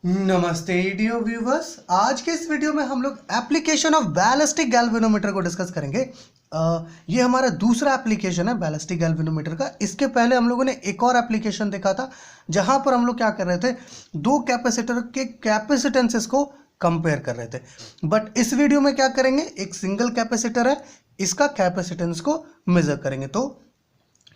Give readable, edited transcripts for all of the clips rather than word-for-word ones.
नमस्ते dear viewers. आज के इस वीडियो में हम लोग एप्लीकेशन ऑफ बैलिस्टिक गैल्वेनोमीटर को डिस्कस करेंगे। ये हमारा दूसरा एप्लीकेशन है बैलिस्टिक गैल्वेनोमीटर का। इसके पहले हम लोगों ने एक और एप्लीकेशन देखा था जहां पर हम लोग क्या कर रहे थे, दो कैपेसिटर के कैपेसिटेंसेस को कंपेयर कर रहे थे। बट इस वीडियो में क्या करेंगे, एक सिंगल कैपेसिटर है, इसका कैपेसिटेंस को मेजर करेंगे। तो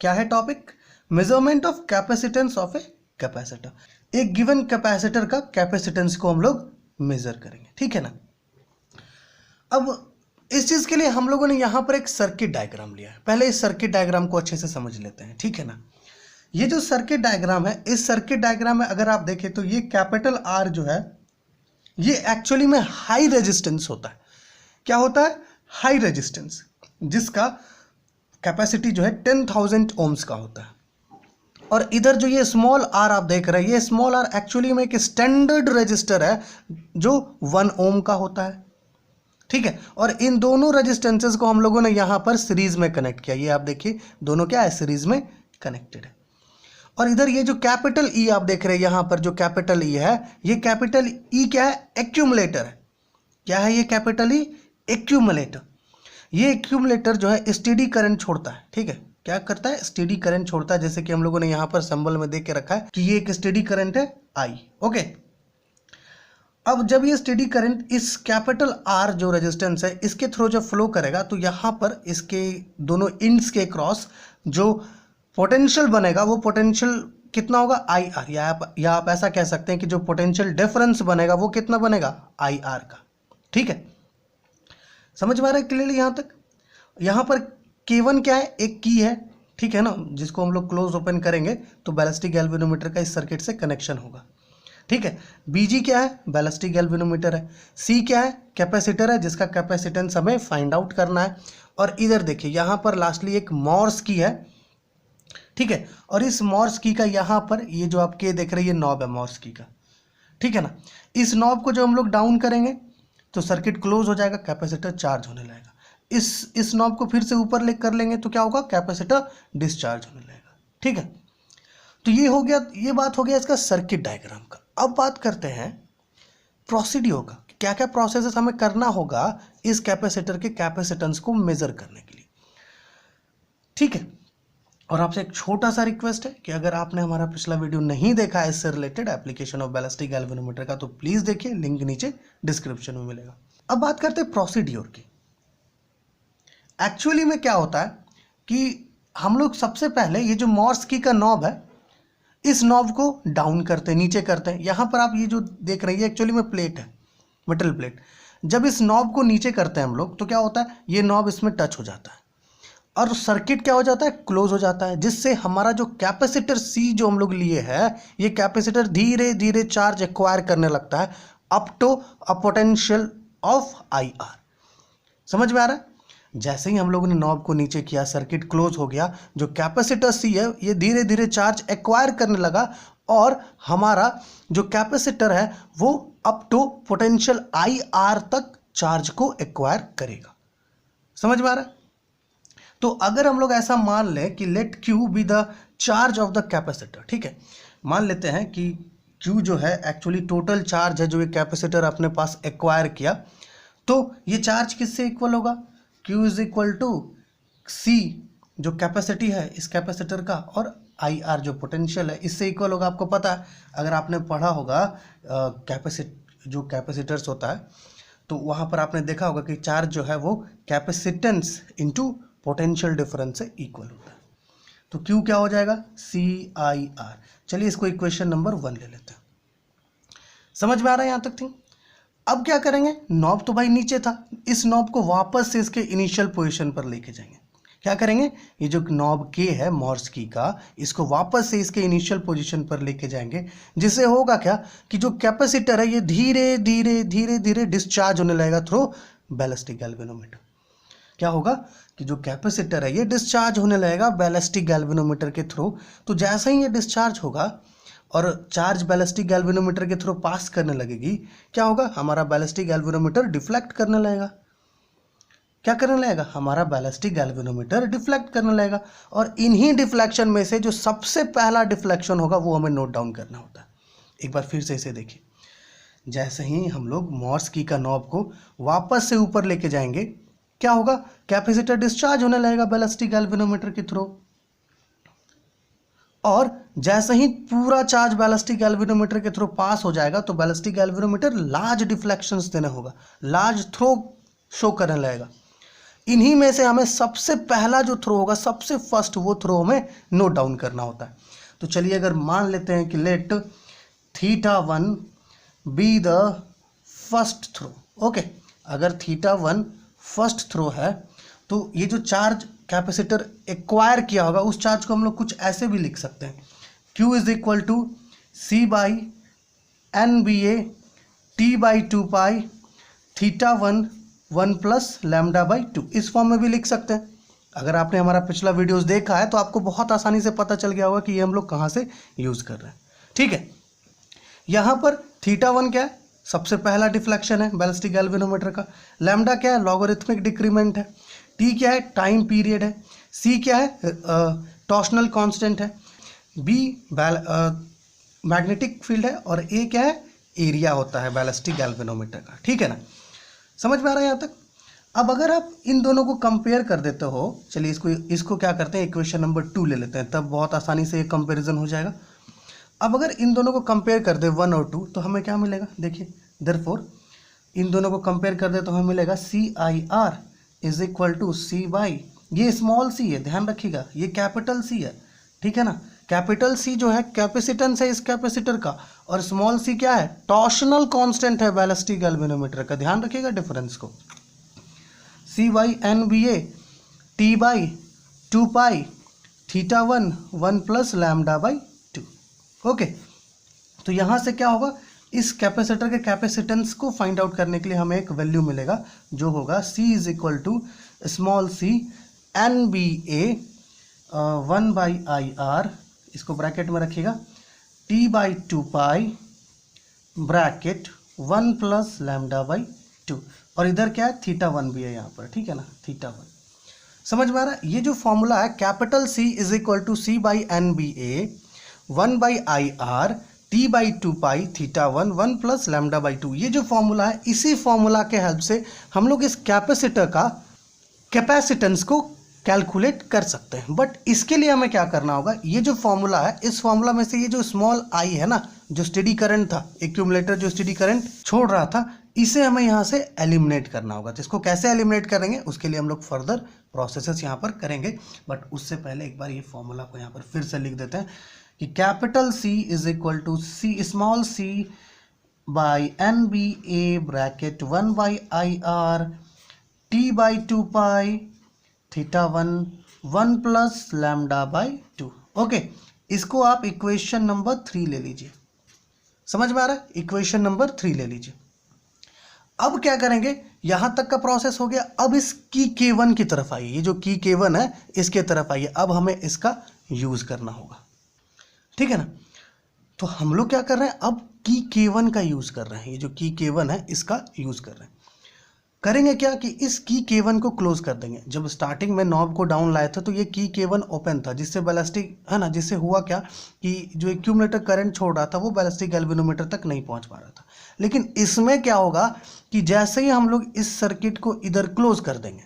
क्या है topic? Measurement of capacitance of a capacitor. एक गिवन कैपेसिटर का कैपेसिटेंस को हम लोग मेजर करेंगे, ठीक है ना। अब इस चीज के लिए हम लोगों ने यहां पर एक सर्किट डायग्राम लिया है। पहले इस सर्किट डायग्राम को अच्छे से समझ लेते हैं, ठीक है ना। ये जो सर्किट डायग्राम है, इस सर्किट डायग्राम में अगर आप देखें तो ये कैपिटल आर जो है ये एक्चुअली में हाई रेजिस्टेंस होता है। क्या होता है? हाई रेजिस्टेंस, जिसका कैपेसिटी जो है 10,000 ओम्स का होता है। और इधर जो ये स्मॉल आर आप देख रहे हैं, ये स्मॉल आर एक्चुअली में एक स्टैंडर्ड रेजिस्टर है जो 1 ओम का होता है, ठीक है। और इन दोनों रेजिस्टेंसेस को हम लोगों ने यहां पर सीरीज में कनेक्ट किया। ये आप देखिए दोनों क्या है, सीरीज में कनेक्टेड है। और इधर ये जो कैपिटल ई आप देख रहे हैं, यहां पर जो कैपिटल ई है, ये कैपिटल ई क्या है? एक्यूमुलेटर है। क्या है ये कैपिटल ई? एक्यूमुलेटर। ये एक्यूमुलेटर जो है स्टेडी करंट छोड़ता है, ठीक है। क्या करता है? स्टेडी करंट छोड़ता है। जैसे कि हम लोगों ने यहां पर सिंबल में देख के रखा है कि ये एक स्टेडी करंट है आई, ओके। अब जब ये स्टेडी करंट इस कैपिटल आर जो रेजिस्टेंस है इसके थ्रू जब फ्लो करेगा तो यहां पर इसके दोनों इंड्स के क्रॉस जो पोटेंशियल बनेगा वो पोटेंशियल कितना होगा? I R. या आप ऐसा कह सकते हैं कि जो पोटेंशियल डिफरेंस बनेगा वो कितना बनेगा? आई आर का, ठीक है। समझ में आ रहा है क्लियरली यहां तक? यहां पर K1 क्या है? एक की है, ठीक है ना, जिसको हम लोग क्लोज ओपन करेंगे तो बैलिस्टिक गैल्वेनोमीटर का इस सर्किट से कनेक्शन होगा, ठीक है। BG क्या है? बैलिस्टिक गैल्वेनोमीटर है। C क्या है? कैपेसिटर है, जिसका कैपेसिटेंस हमें फाइंड आउट करना है। और इधर देखिए यहां पर लास्टली एक मॉर्स की है, ठीक है। और इस मॉर्स की का यहां पर ये जो आप K देख रहे हैं, ये नॉब है मॉर्स की का, ठीक है ना। इस नॉब को जो हम लोग डाउन करेंगे तो सर्किट क्लोज हो जाएगा, कैपेसिटर चार्ज होने लगेगा। इस नॉब को फिर से ऊपर ले कर लेंगे तो क्या होगा? कैपेसिटर डिस्चार्ज होने लगेगा, ठीक है। तो ये हो गया, ये बात हो गया इसका सर्किट डायग्राम का। अब बात करते हैं प्रोसीड्यूर का, क्या क्या प्रोसेस हमें करना होगा इस कैपेसिटर के कैपेसिटेंस को मेजर करने के लिए, ठीक है। और आपसे एक छोटा सा रिक्वेस्ट है कि अगर आपने हमारा पिछला वीडियो नहीं देखा है इससे related application of ballistic galvanometer का तो प्लीज देखिए, लिंक नीचे डिस्क्रिप्शन में मिलेगा। अब बात करते हैं प्रोसीड्यूर की। एक्चुअली में क्या होता है कि हम लोग सबसे पहले ये जो मॉर्स की का नॉब है, इस नॉब को डाउन करते हैं, नीचे करते हैं। यहां पर आप ये जो देख रहे हैं एक्चुअली में प्लेट है, मेटल प्लेट। जब इस नॉब को नीचे करते हैं हम लोग तो क्या होता है, ये नॉब इसमें टच हो जाता है और सर्किट क्या हो जाता है? क्लोज हो जाता है, जिससे हमारा जो कैपेसिटर C जो हम लोग लिए है, ये कैपेसिटर धीरे धीरे चार्ज एक्वायर करने लगता है up to a potential of IR। समझ में आ रहा है? जैसे ही हम लोगों ने नॉब को नीचे किया, सर्किट क्लोज हो गया, जो कैपेसिटर C है ये धीरे धीरे चार्ज एक्वायर करने लगा और हमारा जो कैपेसिटर है वो अप टू पोटेंशियल IR तक चार्ज को एक्वायर करेगा। समझ में आ रहा है? तो अगर हम लोग ऐसा मान लें कि let Q be the charge of the capacitor, ठीक है। मान लेते हैं कि Q जो है एक्चुअली टोटल चार्ज है जो ये कैपेसिटर अपने पास एक्वायर किया, तो ये चार्ज किससे इक्वल होगा? Q is equal to C जो कैपेसिटी है इस कैपेसिटर का, और IR जो पोटेंशियल है इससे इक्वल होगा। आपको पता है, अगर आपने पढ़ा होगा जो कैपेसिटर्स होता है तो वहाँ पर आपने देखा होगा कि चार्ज जो है वो कैपेसिटेंस इनटू पोटेंशियल डिफरेंस से इक्वल होता है। तो Q क्या हो जाएगा? CIR। चलिए इसको इक्वेशन नंबर 1 ले लेते हैं। समझ में आ रहा है यहाँ तक थी? अब क्या करेंगे, नॉब तो भाई नीचे था, इस नॉब को वापस से इसके इनिशियल पोजीशन पर लेके जाएंगे। क्या करेंगे, ये जो नॉब K है मॉर्स की का, इसको वापस से इसके इनिशियल पोजीशन पर लेके जाएंगे, जिससे होगा क्या कि जो कैपेसिटर है ये धीरे धीरे धीरे धीरे डिस्चार्ज होने लगेगा थ्रू बैलिस्टिक गैल्वेनोमीटर। क्या होगा कि जो कैपेसिटर है ये डिस्चार्ज होने लगेगा बैलिस्टिक गैल्वेनोमीटर के थ्रू। तो जैसे ही ये डिस्चार्ज होगा और चार्ज बैलिस्टिक गैल्वेनोमीटर के थ्रू पास करने लगेगी, क्या होगा, हमारा बैलिस्टिक गैल्वेनोमीटर डिफ्लेक्ट करने लगेगा। क्या करने लगेगा? हमारा बैलिस्टिक गैल्वेनोमीटर डिफ्लेक्ट करने लगेगा। और इन्हीं डिफ्लेक्शन में से जो सबसे पहला डिफ्लेक्शन होगा वो हमें नोट डाउन करना होता है। एक बार फिर से इसे देखिए, जैसे ही हम लोग मॉर्स की का नॉब को वापस से ऊपर लेके जाएंगे, क्या होगा, कैपेसिटर डिस्चार्ज होने लगेगा बैलिस्टिक गैल्वेनोमीटर के थ्रू। और जैसे ही पूरा चार्ज बैलिस्टिक गैल्वेनोमीटर के थ्रू पास हो जाएगा तो बैलिस्टिक गैल्वेनोमीटर लार्ज डिफ्लेक्शंस देने होगा, लार्ज थ्रो शो करने लगेगा। इन्हीं में से हमें सबसे पहला जो थ्रो होगा, सबसे फर्स्ट, वो थ्रो हमें नोट डाउन करना होता है। तो चलिए अगर मान लेते हैं कि let θ1 be the first throw. Okay, अगर θ1 फर्स्ट थ्रो है तो ये जो चार्ज कैपेसिटर एक्वायर किया होगा उस चार्ज को हम लोग कुछ ऐसे भी लिख सकते हैं, Q is equal to C/NBA T/2π θ1 1 plus λ/2, इस फॉर्म में भी लिख सकते हैं। अगर आपने हमारा पिछला वीडियोस देखा है तो आपको बहुत आसानी से पता चल गया होगा कि ये हम लोग कहाँ से यूज़ कर रहे हैं। ठीक है, यहाँ पर θ1 क्या है, सबसे पहला डिफ्लेक्शन है बैलिस्टिक गैल्वेनोमीटर का। लैम्डा क्या है, लॉगरिथमिक डिक्रीमेंट है। टी क्या है, टाइम पीरियड है। सी क्या है, टॉर्शनल कांस्टेंट है। बी मैग्नेटिक फील्ड है। और ए क्या है, एरिया होता है बैलिस्टिक गैल्वेनोमीटर का। ठीक है ना, समझ में आ रहा है यहाँ तक। अब अगर आप इन दोनों को कंपेयर कर देते हो, चलिए इसको क्या करते हैं, इक्वेशन नंबर 2 ले लेते हैं, तब बहुत आसानी से ये कंपेरिजन हो जाएगा। अब अगर इन दोनों को कंपेयर कर दे 1 और 2 तो हमें क्या मिलेगा, देखिए, देयरफॉर इन दोनों को कंपेयर कर दे तो हमें मिलेगा CIR is equal to C/, ये स्मॉल सी है, ध्यान रखिएगा, ये कैपिटल सी है। ठीक है ना, कैपिटल सी जो है कैपेसिटेंस है इस कैपेसिटर का, और स्मॉल सी क्या है, टॉर्शनल कांस्टेंट है बैलिस्टिक गैल्वेनोमीटर का। ध्यान रखिएगा डिफरेंस को। C/NBA T/2π θ1 1 plus λ/2। ओके, तो यहाँ से क्या होगा, इस कैपेसिटर के कैपेसिटेंस को फाइंड आउट करने के लिए हमें एक वैल्यू मिलेगा जो होगा C is equal to small c NBA 1/IR, इसको ब्रैकेट में रखिएगा, T/2π ब्रैकेट 1 प्लस λ/2, और इधर क्या है, θ1 भी है यहाँ पर। ठीक है ना, θ1 समझ में आ रहा है। ये जो फॉर्मूला है capital C is equal to C/NBA 1/IR T/2π θ1 1 plus λ/2, ये जो फॉर्मूला है, इसी फॉर्मूला के हेल्प से हम लोग इस कैपेसिटर का कैपेसिटेंस को कैलकुलेट कर सकते हैं। बट इसके लिए हमें क्या करना होगा, ये जो फॉर्मूला है, इस फॉर्मूला में से ये जो स्मॉल आई है ना, जो स्टेडी करंट था, एक्यूमुलेटर जो स्टेडी करंट छोड़ रहा था, इसे हमें यहाँ से एलिमिनेट करना होगा। तो इसको कैसे एलिमिनेट करेंगे, उसके लिए हम लोग फर्दर प्रोसेसेस यहाँ पर करेंगे। बट उससे पहले एक बार ये फॉर्मूला को यहाँ पर फिर से लिख देते हैं कि capital C is equal to C small c by NBA bracket 1/IR T/2π θ1 1 plus λ/2। Okay, इसको आप इक्वेशन नंबर 3 ले लीजिए। समझ में आ रहा है, इक्वेशन नंबर 3 ले लीजिए। अब क्या करेंगे, यहां तक का प्रोसेस हो गया। अब इस की K1 की तरफ आइए, ये जो की K1 है इसके तरफ आइए। अब हमें इसका यूज करना होगा। ठीक है ना, तो हम लोग क्या कर रहे हैं, अब की K1 का यूज कर रहे हैं। ये जो की K1 है इसका यूज कर रहे हैं। करेंगे क्या कि इस की K1 को क्लोज कर देंगे। जब स्टार्टिंग में नॉब को डाउन लाए थे तो ये की K1 ओपन था, जिससे बैलिस्टिक है ना, जिससे हुआ क्या कि जो एक्यूमुलेटर करंट छोड़ रहा था वो बैलिस्टिक गैल्वेनोमीटर तक नहीं पहुंच पा रहा था। लेकिन इसमें क्या होगा कि जैसे ही हम लोग इस सर्किट को इधर क्लोज कर देंगे,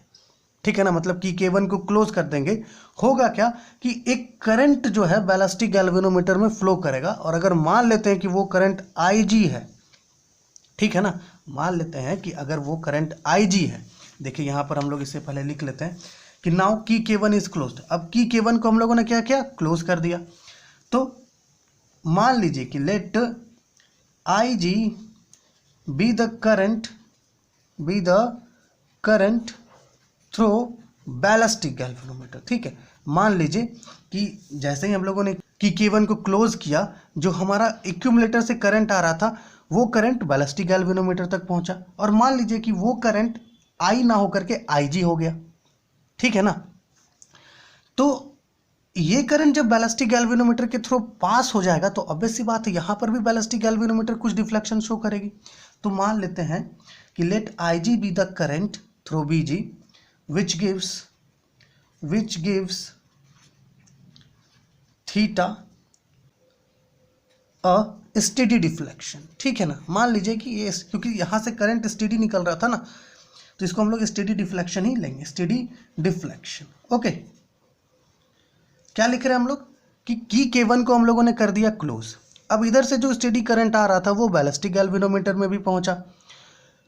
ठीक है ना, मतलब की K1 को क्लोज कर देंगे, होगा क्या कि एक करंट जो है बैलिस्टिक गैल्वेनोमीटर में फ्लो करेगा। और अगर मान लेते हैं कि वो करंट IG है, ठीक है ना, मान लेते हैं कि अगर वो करंट IG है, देखिए यहाँ पर हम लोग इससे पहले लिख लेते हैं कि नाउ की K1 इज क्लोज्ड। अब की K1 को हम लोगों ने क्या किया, क्लोज कर दिया। तो मान लीजिए कि let IG be the current through ballistic galvanometer. ठीक है, मान लीजिए कि जैसे ही हम लोगों ने की K1 को क्लोज किया, जो हमारा एक्यूमुलेटर से करंट आ रहा था वो करंट बैलिस्टिक गैल्वेनोमीटर तक पहुंचा। और मान लीजिए कि वो करंट I ना होकर के IG हो गया। ठीक है ना, तो ये करंट जब बैलिस्टिक गैल्वेनोमीटर के थ्रू पास हो जाएगा तो ऑब्वियस सी बात है यहाँ पर भी बैलिस्टिक गैल्वेनोमीटर कुछ डिफ्लेक्शन शो करेगी। तो मान लेते हैं कि let IG be the current through BG which gives theta a steady deflection, ठीक है ना। मान लीजिए कि ये क्योंकि यहाँ से करंट स्टेडी निकल रहा था ना, तो इसको हम लोग स्टेडी डिफ्लेक्शन ही लेंगे, स्टेडी डिफ्लेक्शन। ओके, क्या लिख रहे हैं हम लोग कि की K1 को हम लोगों ने कर दिया क्लोज। अब इधर से जो स्टेडी करंट आ रहा था वो बैलिस्टिक गैल्वेनोमीटर में भी पहुंचा,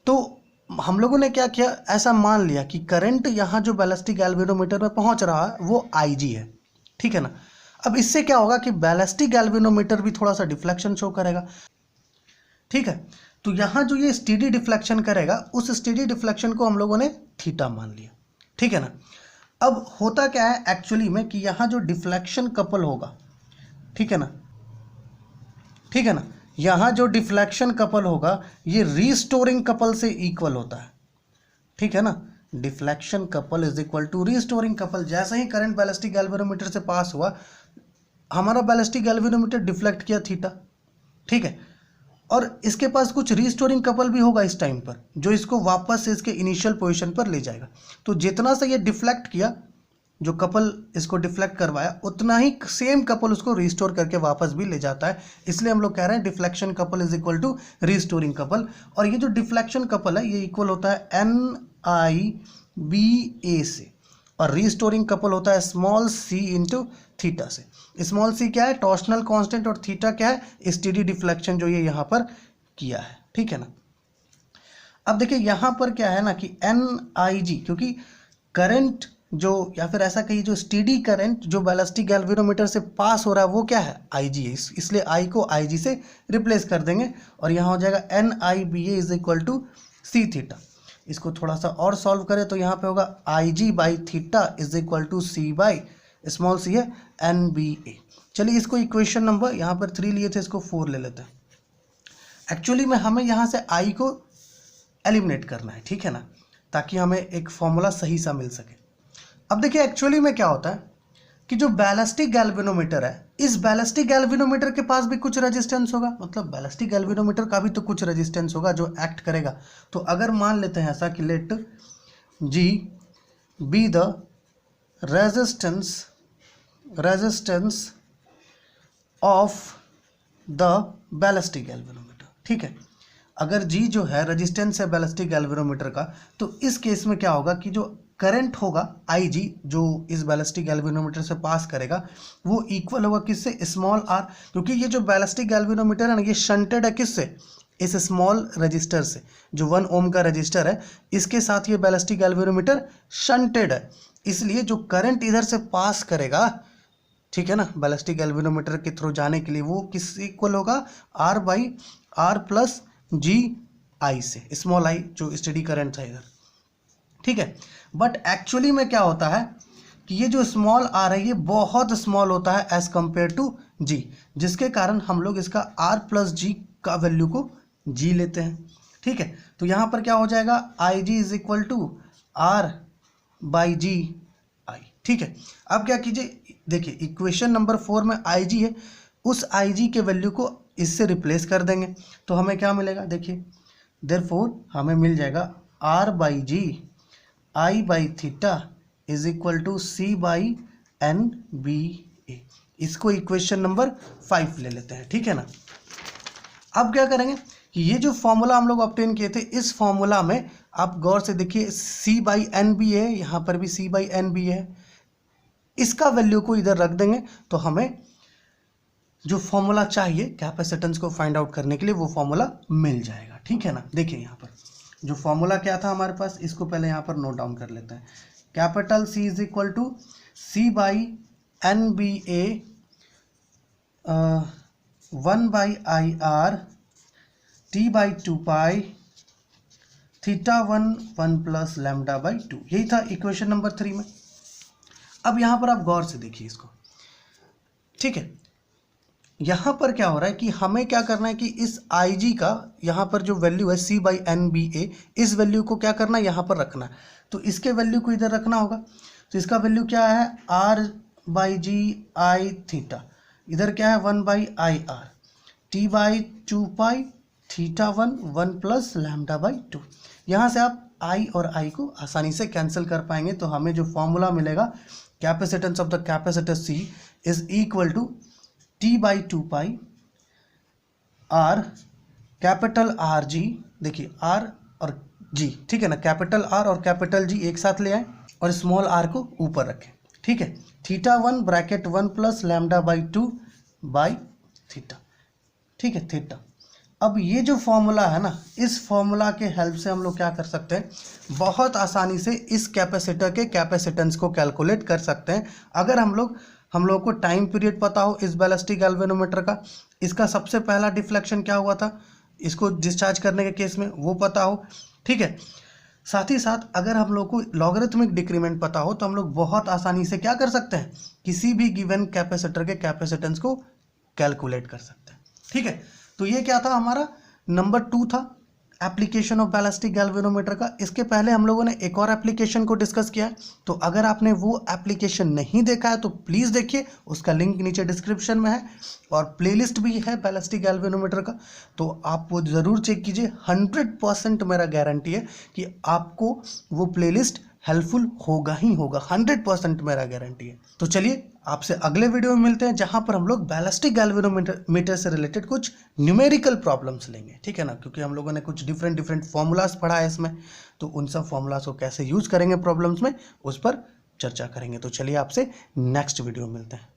तो हम लोगों ने क्या किया, ऐसा मान लिया कि करंट यहाँ जो बैलिस्टिक गैल्वेनोमीटर में पहुंच रहा है वो IG है, ठीक है ना। अब इससे क्या होगा कि बैलिस्टिक गैल्वेनोमीटर भी थोड़ा सा डिफ्लेक्शन शो करेगा, ठीक है। तो यहाँ जो ये स्टेडी डिफ्लेक्शन करेगा, उस स्टेडी डिफ्लेक्शन को हम लोगों ने थीटा मान लिया, ठीक है ना। अब होता क्या है एक्चुअली में कि यहाँ जो डिफ्लेक्शन कपल होगा, ठीक है ना, ठीक है ना, यहाँ जो डिफ्लेक्शन कपल होगा ये रीस्टोरिंग कपल से इक्वल होता है, ठीक है ना। Deflection couple is equal to restoring couple. जैसे ही करंट बैलिस्टिक गैल्वेनोमीटर से पास हुआ, हमारा बैलिस्टिक गैल्वेनोमीटर डिफ्लेक्ट किया थीटा, ठीक है, और इसके पास कुछ रीस्टोरिंग कपल भी होगा इस टाइम पर, जो इसको वापस से इसके इनिशियल पोजीशन पर ले जाएगा। तो जितना सा ये डिफ्लेक्ट किया, जो कपल इसको डिफ्लेक्ट करवाया, उतना ही सेम कपल उसको रिस्टोर करके वापस भी ले जाता है। इसलिए हम लोग कह रहे हैं deflection couple is equal to restoring couple. और ये जो डिफ्लेक्शन कपल है ये इक्वल होता है NIBA से, और रिस्टोरिंग कपल होता है स्मॉल c इंटू थीटा से। स्मॉल c क्या है, टॉर्शनल कांस्टेंट, और थीटा क्या है, स्टेडी डिफ्लेक्शन जो ये यहाँ पर किया है, ठीक है ना। अब देखिए यहाँ पर क्या है ना कि NIG, क्योंकि करंट जो, या फिर ऐसा कहिए जो स्टेडी करंट जो बैलिस्टिक गैल्वेनोमीटर से पास हो रहा है वो क्या है, IG है, इसलिए I को IG से रिप्लेस कर देंगे, और यहाँ हो जाएगा NIBA is equal to C theta. इसको थोड़ा सा और सॉल्व करें तो यहाँ पे होगा IG by theta is equal to C by small c है NBA। चलिए इसको इक्वेशन नंबर यहाँ पर 3 लिए थे, इसको 4 ले लेते हैं। एक्चुअली में हमें यहाँ से I को एलिमिनेट करना है, ठीक है ना, ताकि हमें एक फॉर्मूला सही सा मिल सके। अब देखिए एक्चुअली में क्या होता है कि जो बैलिस्टिक गैल्वेनोमीटर है, इस बैलिस्टिक गैल्वेनोमीटर के पास भी कुछ रेजिस्टेंस होगा, मतलब बैलिस्टिक गैल्वेनोमीटर का भी तो कुछ रेजिस्टेंस होगा जो एक्ट करेगा। तो अगर मान लेते हैं ऐसा कि let G be the resistance of the ballistic galvanometer, ठीक है। अगर G जो है रेजिस्टेंस है बैलिस्टिक गैल्वेनोमीटर का, तो इस केस में क्या होगा कि जो करंट होगा IG जो इस बैलिस्टिक गैल्वेनोमीटर से पास करेगा वो इक्वल होगा किससे, स्मॉल r, क्योंकि ये जो बैलिस्टिक गैल्वेनोमीटर है ना ये शंटेड है किससे, इस स्मॉल रजिस्टर से, जो 1 ओम का रजिस्टर है इसके साथ ये बैलिस्टिक गैल्वेनोमीटर शंटेड है, इसलिए जो करंट इधर से पास करेगा, ठीक है ना, बैलिस्टिक गैल्वेनोमीटर के थ्रू जाने के लिए वो किस इक्वल होगा, R by R plus GI से, स्मॉल I जो स्टेडी करंट था इधर, ठीक है। बट एक्चुअली में क्या होता है कि ये जो स्मॉल r है ये बहुत स्मॉल होता है एज कंपेयर टू G, जिसके कारण हम लोग इसका R प्लस G का वैल्यू को G लेते हैं, ठीक है। तो यहाँ पर क्या हो जाएगा, IG is equal to R by GI, ठीक है। अब क्या कीजिए, देखिए इक्वेशन नंबर 4 में IG है, उस IG के वैल्यू को इससे रिप्लेस कर देंगे, तो हमें क्या मिलेगा, देखिए देयरफॉर हमें मिल जाएगा R by G I by theta is equal to C by NBA। इसको इक्वेशन नंबर 5 ले लेते हैं, ठीक है ना। अब क्या करेंगे कि ये जो फॉर्मूला हम लोग ऑब्टेन किए थे, इस फॉर्मूला में आप गौर से देखिए C बाई NBA है, यहाँ पर भी C बाई NBA है, इसका वैल्यू को इधर रख देंगे तो हमें जो फॉर्मूला चाहिए कैपेसिटेंस को फाइंड आउट करने के लिए वो फॉर्मूला मिल जाएगा, ठीक है ना। देखिए यहाँ पर जो फॉर्मूला क्या था हमारे पास, इसको पहले यहाँ पर नोट डाउन कर लेते हैं। Capital C is equal to C by NBA 1 by IR T by 2 pi theta 1 plus lambda by 2, यही था इक्वेशन नंबर 3 में। अब यहाँ पर आप गौर से देखिए इसको, ठीक है। यहाँ पर क्या हो रहा है कि हमें क्या करना है कि इस IG का यहाँ पर जो वैल्यू है C बाई NBA, इस वैल्यू को क्या करना है, यहाँ पर रखना है, तो इसके वैल्यू को इधर रखना होगा। तो इसका वैल्यू क्या है, R बाई GI थीटा, इधर क्या है 1 by IR T by 2 pi theta 1 plus lambda by 2। यहाँ से आप I और I को आसानी से कैंसिल कर पाएंगे, तो हमें जो फॉर्मूला मिलेगा, capacitance of the capacitor C is equal to T by 2 pi R, capital R G, देखिए आर और जी, ठीक है ना, कैपिटल आर और कैपिटल जी एक साथ ले आए और स्मॉल आर को ऊपर रखें, ठीक है। Theta 1 bracket 1 plus lambda by 2 by theta, ठीक है, थीटा। अब ये जो फॉर्मूला है ना, इस फॉर्मूला के हेल्प से हम लोग क्या कर सकते हैं, बहुत आसानी से इस कैपेसिटर के कैपेसिटेंस को कैलकुलेट कर सकते हैं। अगर हम लोग को टाइम पीरियड पता हो इस बैलिस्टिक गैल्वेनोमीटर का, इसका सबसे पहला डिफ्लेक्शन क्या हुआ था इसको डिस्चार्ज करने के केस में, वो पता हो, ठीक है। साथ ही साथ अगर हम लोग को लॉगरिथमिक डिक्रीमेंट पता हो तो हम लोग बहुत आसानी से क्या कर सकते हैं, किसी भी गिवन कैपेसिटर के कैपेसिटेंस को कैलकुलेट कर सकते हैं, ठीक है। तो ये क्या था, हमारा नंबर 2 था एप्लीकेशन ऑफ बैलिस्टिक गैल्वेनोमीटर का। इसके पहले हम लोगों ने एक और एप्लीकेशन को डिस्कस किया है, तो अगर आपने वो एप्लीकेशन नहीं देखा है तो प्लीज़ देखिए, उसका लिंक नीचे डिस्क्रिप्शन में है और प्लेलिस्ट भी है बैलिस्टिक गैल्वेनोमीटर का, तो आप वो ज़रूर चेक कीजिए। 100% मेरा गारंटी है कि आपको वो प्लेलिस्ट हेल्पफुल होगा ही होगा, 100% मेरा गारंटी है। तो चलिए आपसे अगले वीडियो में मिलते हैं, जहां पर हम लोग बैलिस्टिक गैल्वेनोमीटर से रिलेटेड कुछ न्यूमेरिकल प्रॉब्लम्स लेंगे, ठीक है ना, क्योंकि हम लोगों ने कुछ डिफरेंट फॉर्मूलाज पढ़ा है इसमें, तो उन सब फॉर्मूलाज को कैसे यूज करेंगे प्रॉब्लम्स में, उस पर चर्चा करेंगे। तो चलिए आपसे नेक्स्ट वीडियो में मिलते हैं।